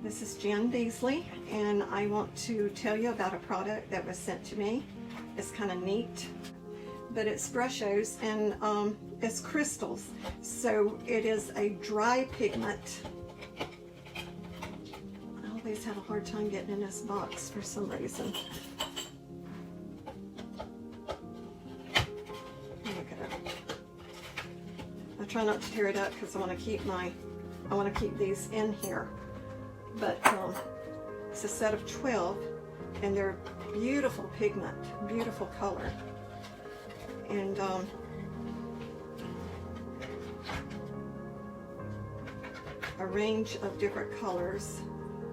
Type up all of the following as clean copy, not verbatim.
This is Jan Beasley, and I want to tell you about a product that was sent to me. It's kind of neat, but it's Brushos, and it's crystals. So it is a dry pigment. I always have a hard time getting in this box for some reason. Look at it. I try not to tear it up because I want to keep these in here. But it's a set of 12, and they're beautiful pigment, beautiful color, and a range of different colors.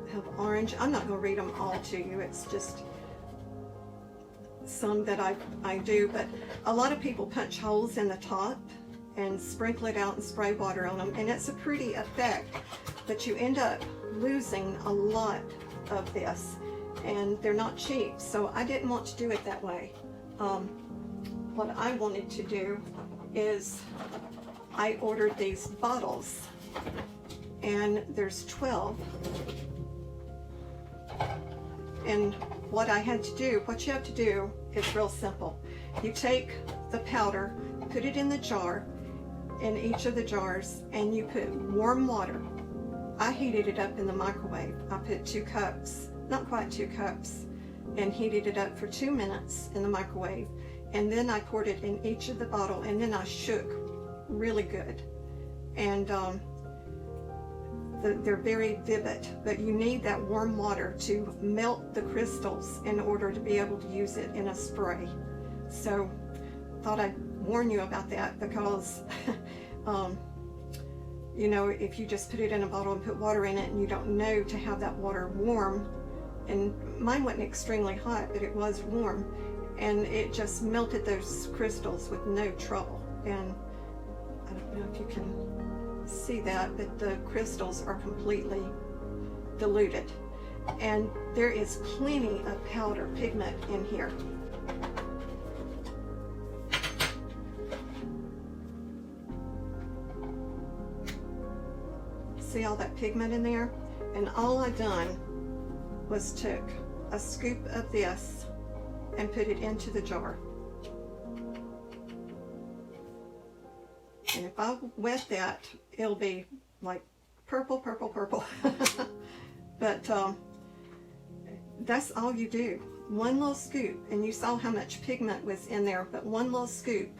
I have orange. I'm not going to read them all to you. It's just some that I do, but a lot of people punch holes in the top and sprinkle it out and spray water on them, and it's a pretty effect, but you end up losing a lot of this, and they're not cheap, so I didn't want to do it that way. What I wanted to do is I ordered these bottles, and there's 12, and what you have to do is real simple. You take the powder, put it in the jar, in each of the jars, and you put warm water. I heated it up in the microwave. I put 2 cups, not quite 2 cups, and heated it up for 2 minutes in the microwave. And then I poured it in each of the bottle, and then I shook really good. And they're very vivid, but you need that warm water to melt the crystals in order to be able to use it in a spray. So thought I'd warn you about that, because you know, if you just put it in a bottle and put water in it and you don't know to have that water warm, and mine wasn't extremely hot, but it was warm, and it just melted those crystals with no trouble. And I don't know if you can see that, but the crystals are completely diluted, and there is plenty of powder pigment in here. See all that pigment in there? And all I done was took a scoop of this and put it into the jar. And if I wet that, it'll be like purple, purple, purple. But that's all you do. One little scoop, and you saw how much pigment was in there, but one little scoop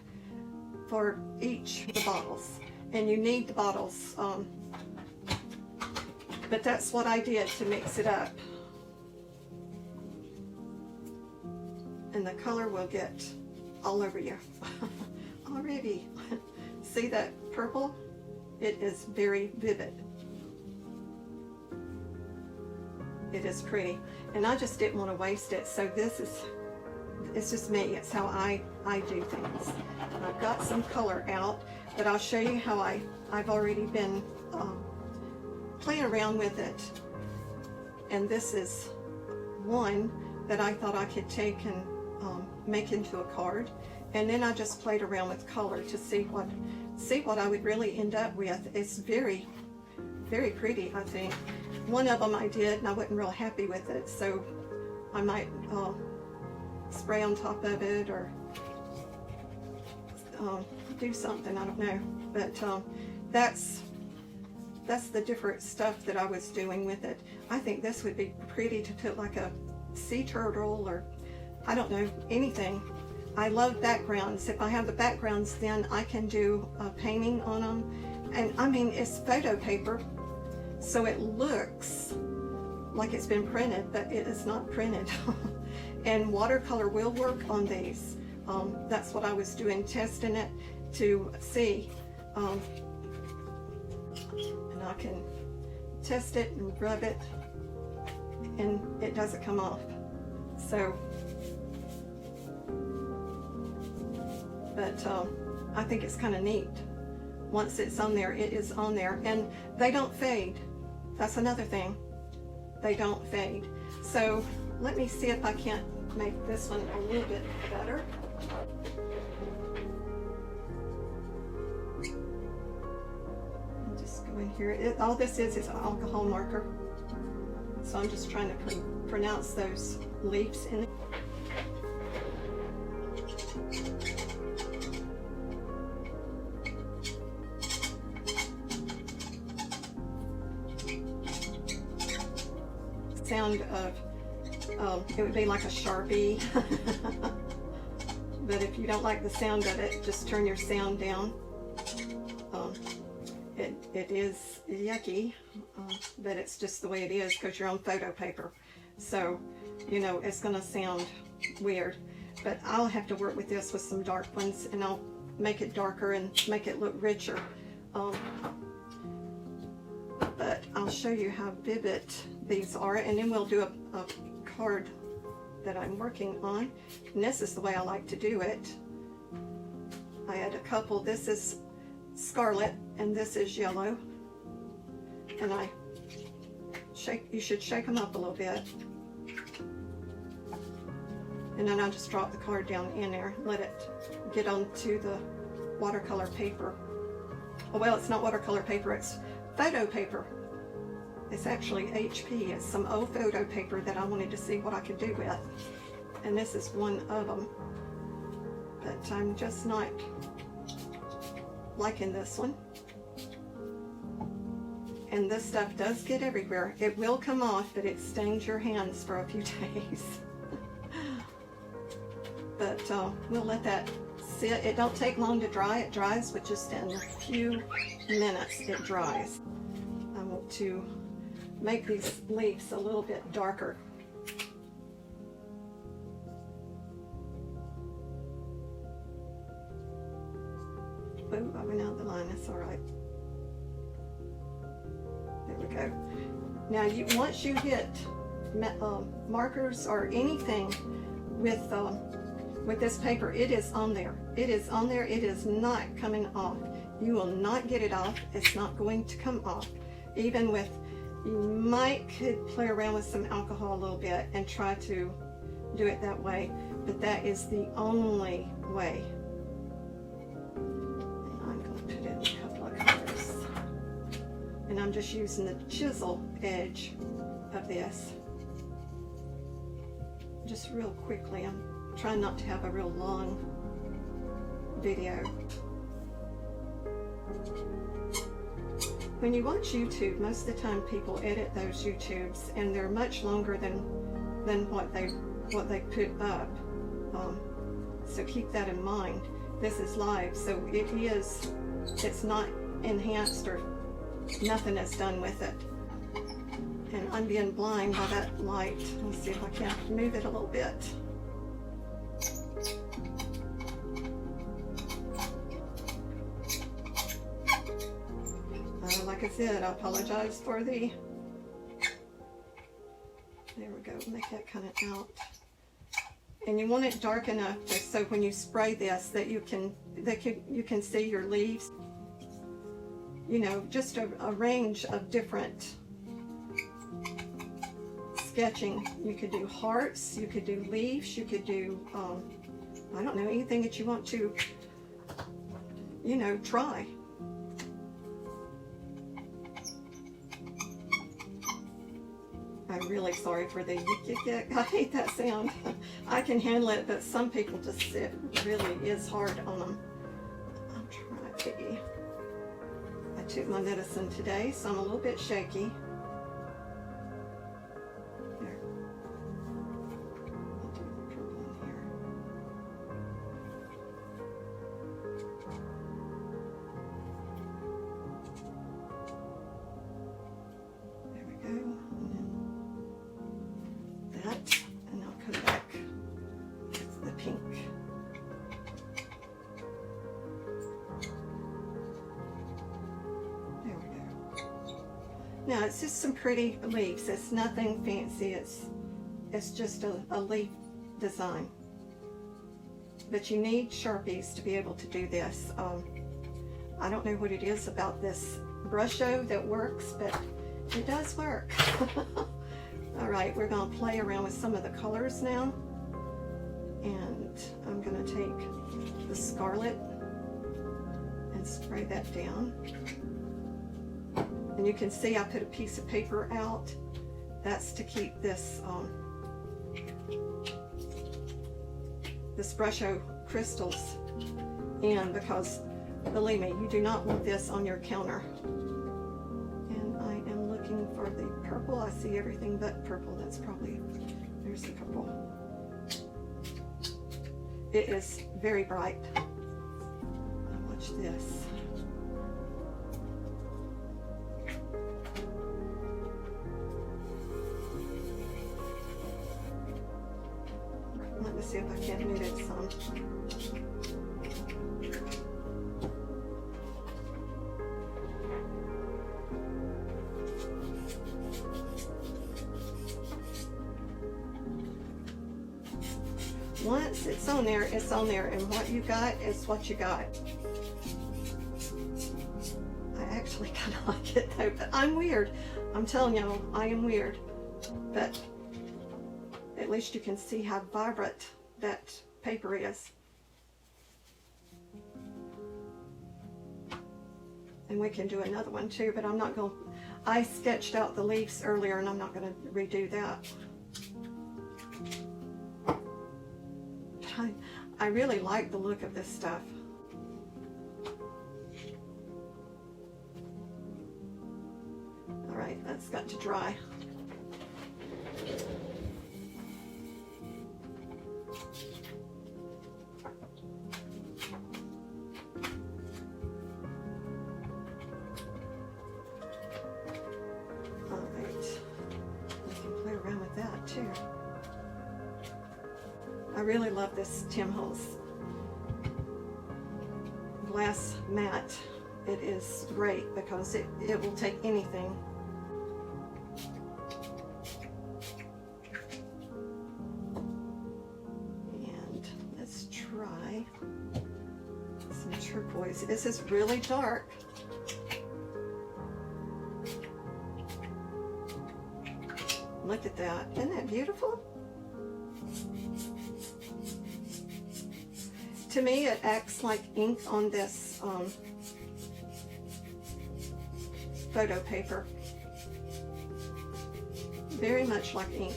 for each of the bottles. And you need the bottles. But that's what I did to mix it up. And the color will get all over you already. See that purple? It is very vivid. It is pretty. And I just didn't want to waste it. So it's just me. It's how I do things. I've got some color out, but I'll show you how I've already been playing around with it. And this is one that I thought I could take and make into a card, and then I just played around with color to see what I would really end up with. It's very, very pretty. I think one of them I did and I wasn't real happy with it, so I might spray on top of it or do something, I don't know. But that's the different stuff that I was doing with it. I think this would be pretty to put like a sea turtle, or I don't know, anything. I love backgrounds. If I have the backgrounds, then I can do a painting on them. And I mean, it's photo paper, so it looks like it's been printed, but it is not printed. And watercolor will work on these. That's what I was doing, testing it to see. And I can test it and rub it, and it doesn't come off. So, but I think it's kind of neat. Once it's on there, it is on there, and they don't fade. That's another thing. They don't fade. So let me see if I can't make this one a little bit better. I'll just go in here. All this is an alcohol marker. So I'm just trying to pronounce those leaves in. Sound of it would be like a Sharpie. But if you don't like the sound of it, just turn your sound down. It is yucky, but it's just the way it is because you're on photo paper. So, you know, it's gonna sound weird. But I'll have to work with this with some dark ones, and I'll make it darker and make it look richer. But I'll show you how vivid these are, and then we'll do a card that I'm working on. And this is the way I like to do it. I had a couple. This is scarlet and this is yellow, and you should shake them up a little bit, and then I'll just drop the card down in there, let it get onto the watercolor paper. Oh, well, it's not watercolor paper, it's photo paper. It's actually HP. It's some old photo paper that I wanted to see what I could do with, and this is one of them, but I'm just not liking this one. And this stuff does get everywhere. It will come off, but it stains your hands for a few days. But we'll let that sit. It don't take long to dry. It dries with just in a few minutes. It dries. I want to make these leaves a little bit darker. Ooh, I went out the line. That's all right. There we go. Now, once you hit markers or anything with this paper, it is on there. It is on there. It is not coming off. You will not get it off. It's not going to come off. Even with, you could play around with some alcohol a little bit and try to do it that way, but that is the only way. Put in a couple of colors, and I'm just using the chisel edge of this just real quickly. I'm trying not to have a real long video. When you watch YouTube, most of the time people edit those YouTubes and they're much longer than what they put up, so keep that in mind. This is live, so it's not enhanced or nothing is done with it. And I'm being blind by that light. Let's see if I can move it a little bit. Like I said, I apologize for the, there we go, make that kind of out. And you want it dark enough just so when you spray this that you can see your leaves. You know, just a range of different sketching. You could do hearts, you could do leaves, you could do, I don't know, anything that you want to, you know, try. I'm really sorry for the yick. I hate that sound. I can handle it, but some people just, it really is hard on them. I'm trying to be. I took my medicine today, so I'm a little bit shaky. There. I'll do the purple in here. There we go. And I'll come back with the pink. There we go. Now it's just some pretty leaves. It's nothing fancy. It's just a leaf design. But you need Sharpies to be able to do this. I don't know what it is about this Brusho that works, but it does work. All right, we're going to play around with some of the colors now, and I'm going to take the scarlet and spray that down. And you can see I put a piece of paper out That's to keep this this Brusho crystals in, because believe me, you do not want this on your counter. And I am looking for the purple. I see everything but purple. That's probably, there's the purple. It is very bright. Now watch this. Let me see if I can move it some. Once it's on there, it's on there, and what you got is what you got. I actually kind of like it though, but I'm weird. I'm telling y'all, I am weird. But at least you can see how vibrant that paper is. And we can do another one too, but I'm not going to. I sketched out the leaves earlier, and I'm not going to redo that. I really like the look of this stuff. All right, that's got to dry. All right, we can play around with that too. I really love this Tim Holtz glass mat. It is great because it will take anything. And let's try some turquoise. This is really dark. Look at that. Isn't that beautiful? To me, it acts like ink on this photo paper. Very much like ink.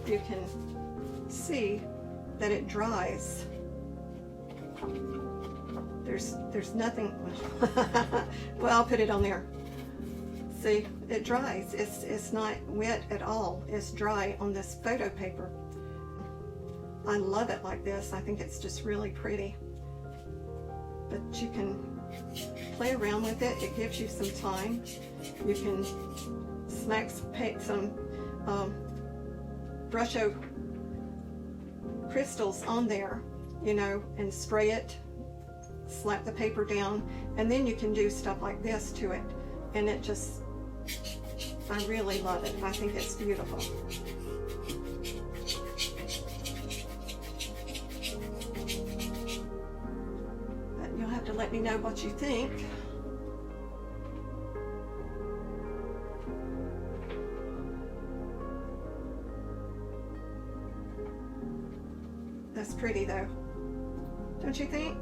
You can see that it dries. There's nothing. Well, I'll put it on there. See, it dries. It's not wet at all. It's dry on this photo paper. I love it like this. I think it's just really pretty. But you can play around with it. It gives you some time. You can smack some Brusho crystals on there, you know, and spray it, slap the paper down, and then you can do stuff like this to it. And it just, I really love it. I think it's beautiful. To let me know what you think. That's pretty though, don't you think?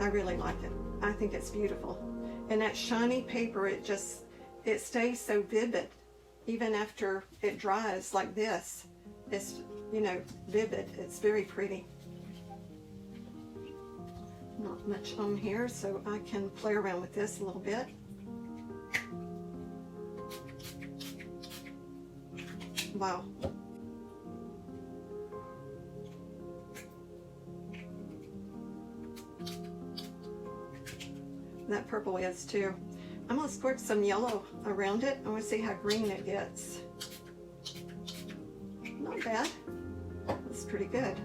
I really like it. I think it's beautiful. And that shiny paper, it stays so vivid. Even after it dries like this, it's, you know, vivid. It's very pretty. Not much on here, so I can play around with this a little bit. Wow. That purple is too. I'm going to squirt some yellow around it. I want to see how green it gets. Not bad. That's pretty good.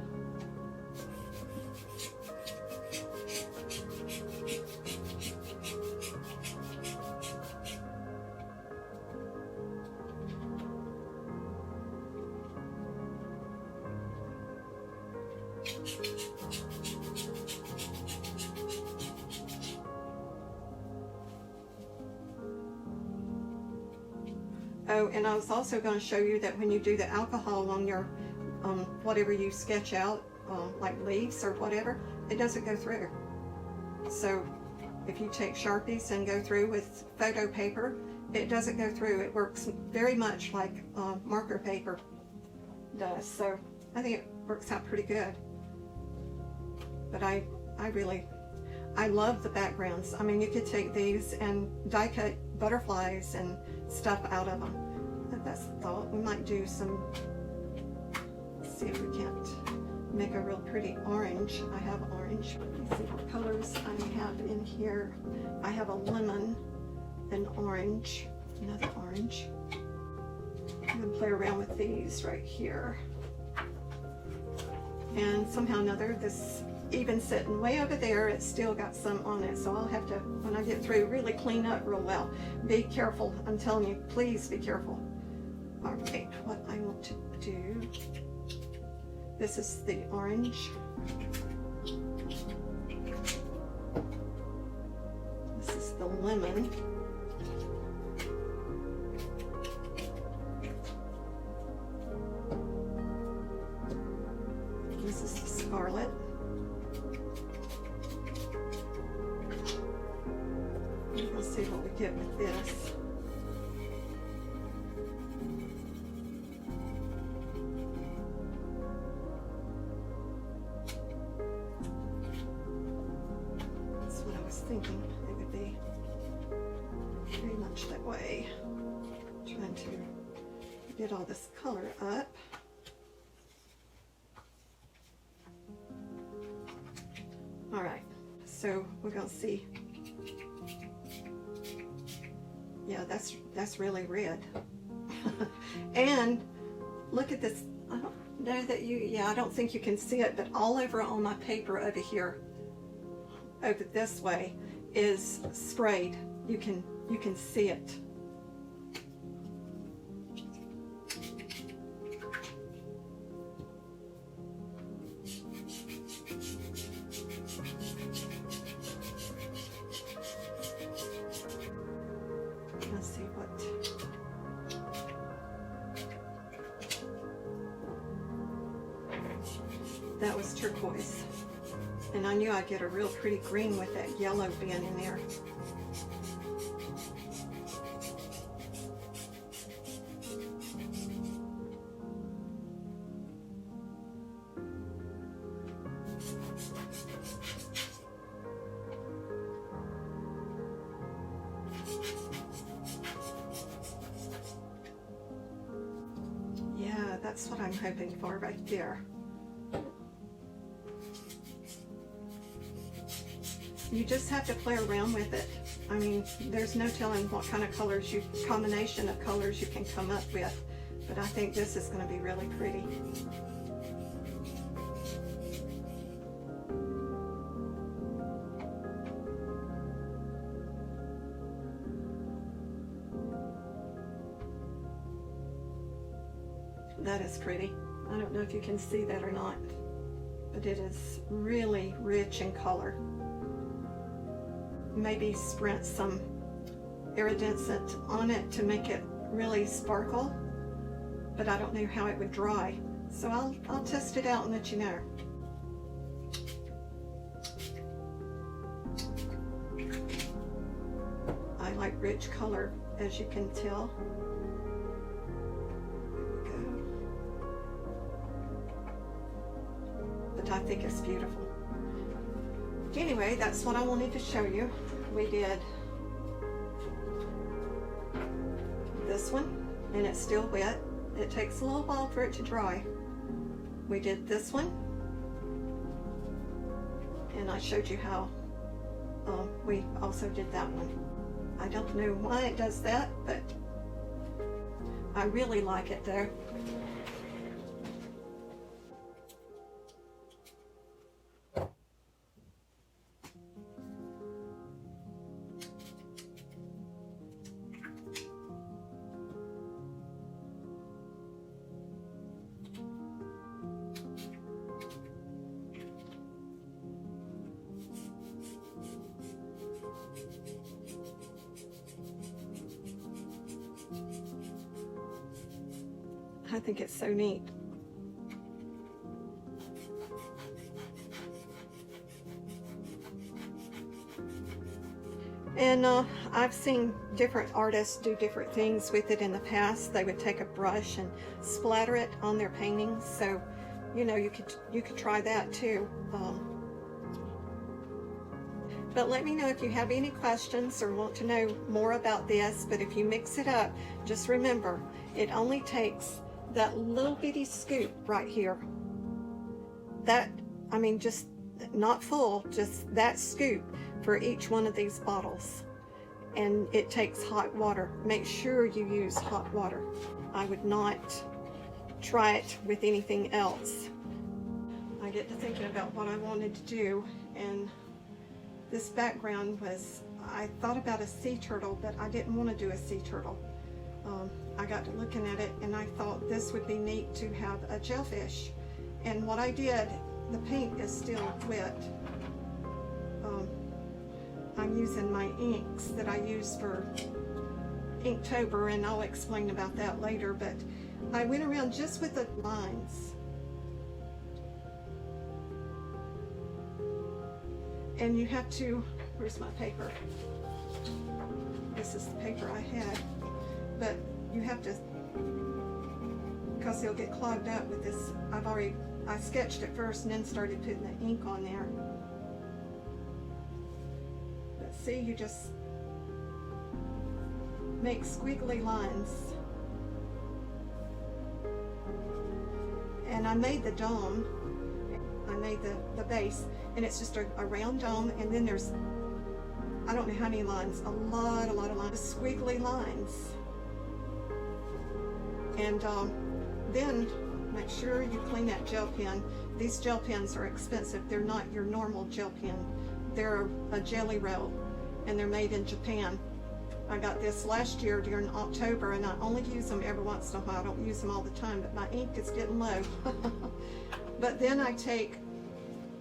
Oh, and I was also going to show you that when you do the alcohol on your whatever you sketch out, like leaves or whatever, it doesn't go through. So if you take Sharpies and go through with photo paper, it doesn't go through. It works very much like marker paper does. So I think it works out pretty good. But I love the backgrounds. I mean, you could take these and die cut butterflies and stuff out of them. That's the thought. We might do some, let's see if we can't make a real pretty orange. I have orange. Let me see what colors I have in here. I have a lemon, an orange, another orange. I'm gonna play around with these right here. And somehow or another, this even sitting way over there, it's still got some on it. So I'll have to, when I get through, really clean up real well. Be careful. I'm telling you, please be careful. All right, what I want to do, this is the orange. This is the lemon. This is the scarlet. Let's see what we get with this. That's what I was thinking it would be. Very much that way. Trying to get all this color up. All right, so we're gonna see. Yeah, that's really red. And look at this. I don't know that I don't think you can see it, but all over on my paper over here, over this way, is sprayed. You can see it. Let's see what. That was turquoise. And I knew I'd get a real pretty green with that yellow being in there. Yeah, that's what I'm hoping for right there. You just have to play around with it. I mean, there's no telling what kind of colors combination of colors you can come up with, but I think this is going to be really pretty. That is pretty. I don't know if you can see that or not, but it is really rich in color. Maybe sprint some iridescent on it to make it really sparkle, but I don't know how it would dry. So I'll test it out and let you know. I like rich color, as you can tell. But I think it's beautiful. Anyway, that's what I wanted to show you. We did this one, and it's still wet. It takes a little while for it to dry. We did this one, and I showed you how we also did that one. I don't know why it does that, but I really like it though. I think it's so neat. And I've seen different artists do different things with it in the past. They would take a brush and splatter it on their paintings. So, you know, you could try that too. But let me know if you have any questions or want to know more about this. But if you mix it up, just remember, it only takes that little bitty scoop right here. That, I mean, just not full, just that scoop for each one of these bottles. And it takes hot water. Make sure you use hot water. I would not try it with anything else. I get to thinking about what I wanted to do, and this background was, I thought about a sea turtle, but I didn't want to do a sea turtle. I got to looking at it and I thought this would be neat to have a jellyfish. And what I did, the paint is still wet. I'm using my inks that I use for Inktober, and I'll explain about that later, but I went around just with the lines. And you have to, where's my paper? This is the paper I had, but you have to, because they'll get clogged up with this. I sketched it first and then started putting the ink on there. But see, you just make squiggly lines. And I made the dome, I made the base, and it's just a round dome, and then there's, I don't know how many lines, a lot of lines, squiggly lines. And then make sure you clean that gel pen. These gel pens are expensive. They're not your normal gel pen. They're a jelly roll, and they're made in Japan. I got this last year during October, and I only use them every once in a while. I don't use them all the time, but my ink is getting low. But then I take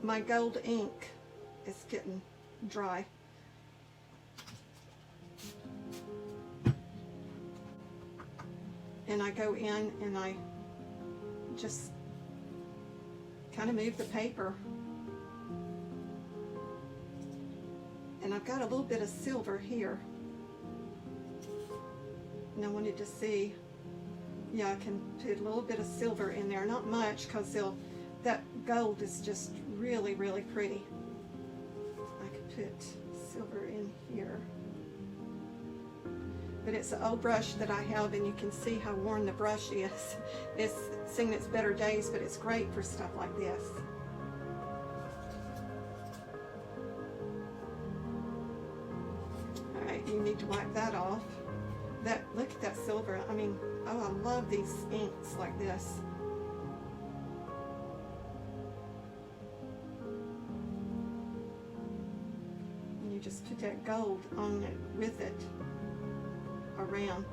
my gold ink, it's getting dry. And I go in and I just kind of move the paper. And I've got a little bit of silver here. And I wanted to see, yeah, I can put a little bit of silver in there. Not much, because that gold is just really, really pretty. I could put silver in here. But it's an old brush that I have, and you can see how worn the brush is. It's seen its better days, but it's great for stuff like this. Alright, you need to wipe that off. Look at that silver. I mean, oh, I love these inks like this. And you just put that gold on it with it around.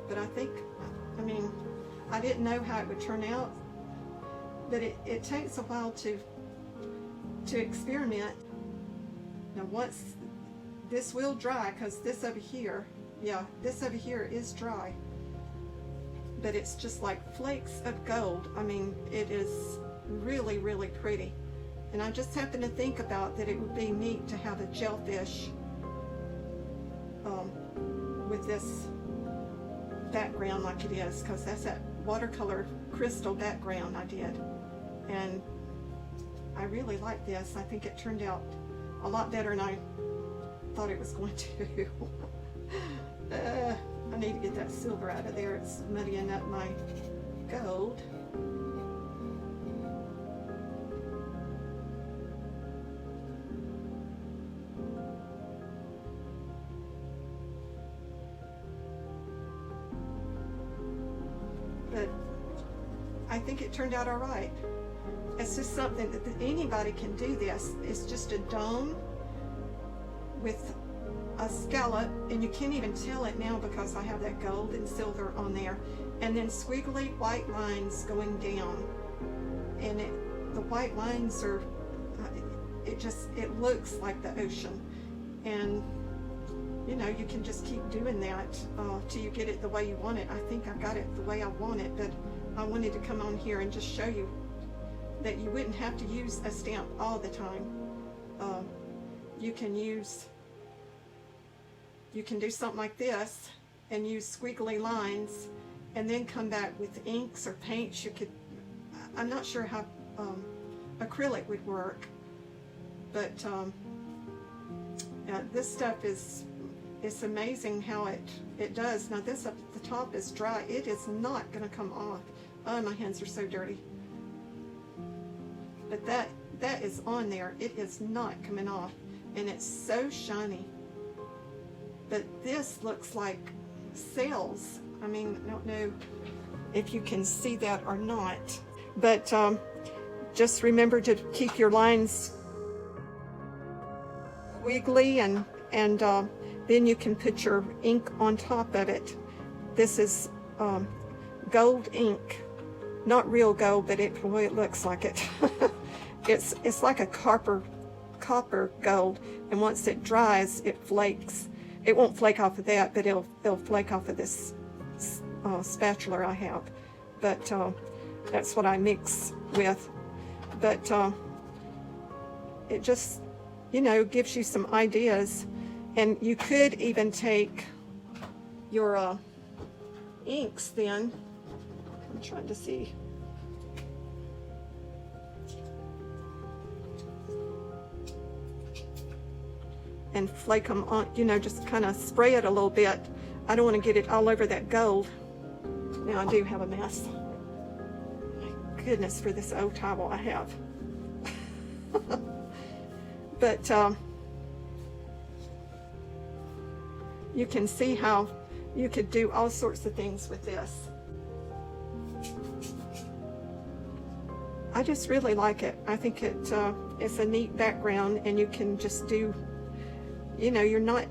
But I think, I mean, I didn't know how it would turn out, but it takes a while to experiment. Now once this will dry, because this over here, yeah, this over here is dry, but it's just like flakes of gold. I mean, it is really, really pretty. And I just happened to think about that it would be neat to have a jellyfish with this background like it is, because that's that watercolor crystal background I did. And I really like this. I think it turned out a lot better than I thought it was going to. I need to get that silver out of there. It's muddying up my gold. But I think it turned out all right. It's just something that anybody can do this. It's just a dome with a scallop, and you can't even tell it now because I have that gold and silver on there, and then squiggly white lines going down, and the white lines are, it looks like the ocean. And you know, you can just keep doing that till you get it the way you want it. I think I got it the way I want it, but I wanted to come on here and just show you that you wouldn't have to use a stamp all the time. You can use you can do something like this and use squiggly lines and then come back with inks or paints. You could, I'm not sure how acrylic would work, but this stuff is, it's amazing how it does. Now this up at the top is dry. It is not going to come off. Oh, my hands are so dirty. But that is on there. It is not coming off, and it's so shiny. But this looks like cells. I mean, I don't know if you can see that or not, but just remember to keep your lines wiggly, and then you can put your ink on top of it. This is gold ink, not real gold, but the way it looks like it. It's like a copper gold, and once it dries, it flakes. It won't flake off of that, but it'll flake off of this spatula I have. But that's what I mix with. But it just, you know, gives you some ideas. And you could even take your inks then. I'm trying to see. And flake them on, you know, just kind of spray it a little bit. I don't want to get it all over that gold. Now I do have a mess. My goodness, for this old towel I have. But you can see how you could do all sorts of things with this. I just really like it. I think it's a neat background, and you can just do, you know, you're not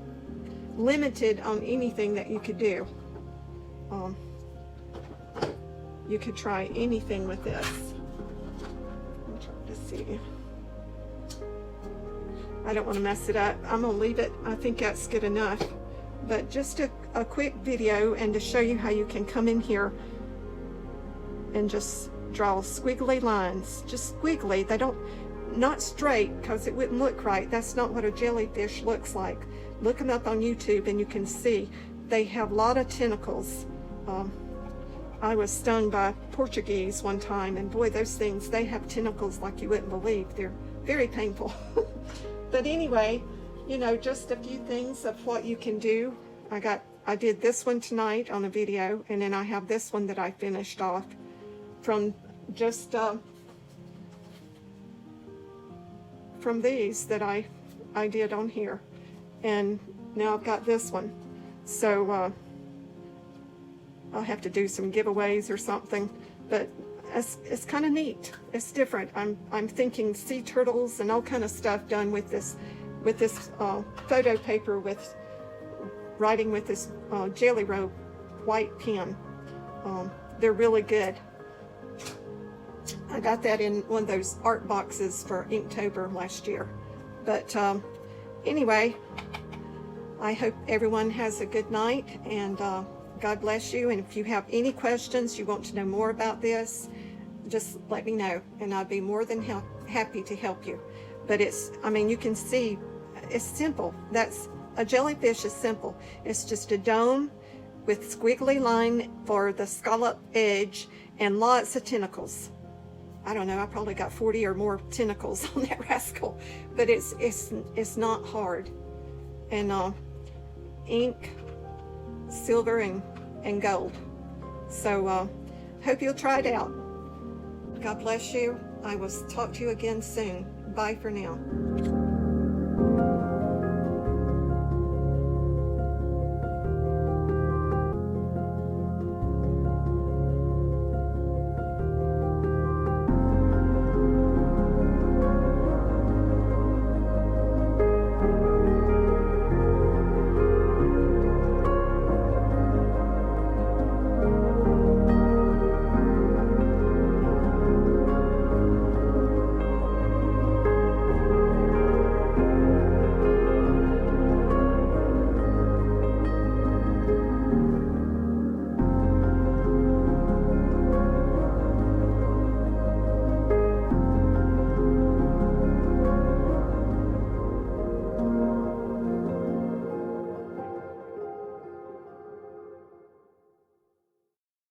limited on anything that you could do. You could try anything with this. I'm trying to see. I don't want to mess it up. I'm going to leave it. I think that's good enough. But just a quick video, and to show you how you can come in here and just draw squiggly lines. Just squiggly. They don't, not straight, because it wouldn't look right. That's not what a jellyfish looks like. Look them up on YouTube and you can see they have a lot of tentacles. I was stung by Portuguese one time, and boy, those things, they have tentacles like you wouldn't believe. They're very painful. But anyway, you know, just a few things of what you can do. I did this one tonight on a video, and then I have this one that I finished off from just from these that I did on here, and now I've got this one. So I'll have to do some giveaways or something, but it's kind of neat. It's different. I'm thinking sea turtles and all kind of stuff done with this photo paper, with writing with this Jelly Roll white pen. They're really good. I got that in one of those art boxes for Inktober last year. But anyway, I hope everyone has a good night, and God bless you. And if you have any questions, you want to know more about this, just let me know, and I'd be more than happy to help you. But it's, I mean, you can see, it's simple. That's, a jellyfish is simple. It's just a dome with squiggly line for the scallop edge and lots of tentacles. I don't know, I probably got 40 or more tentacles on that rascal, but it's not hard. And ink, silver, and gold. So hope you'll try it out. God bless you. I will talk to you again soon. Bye for now.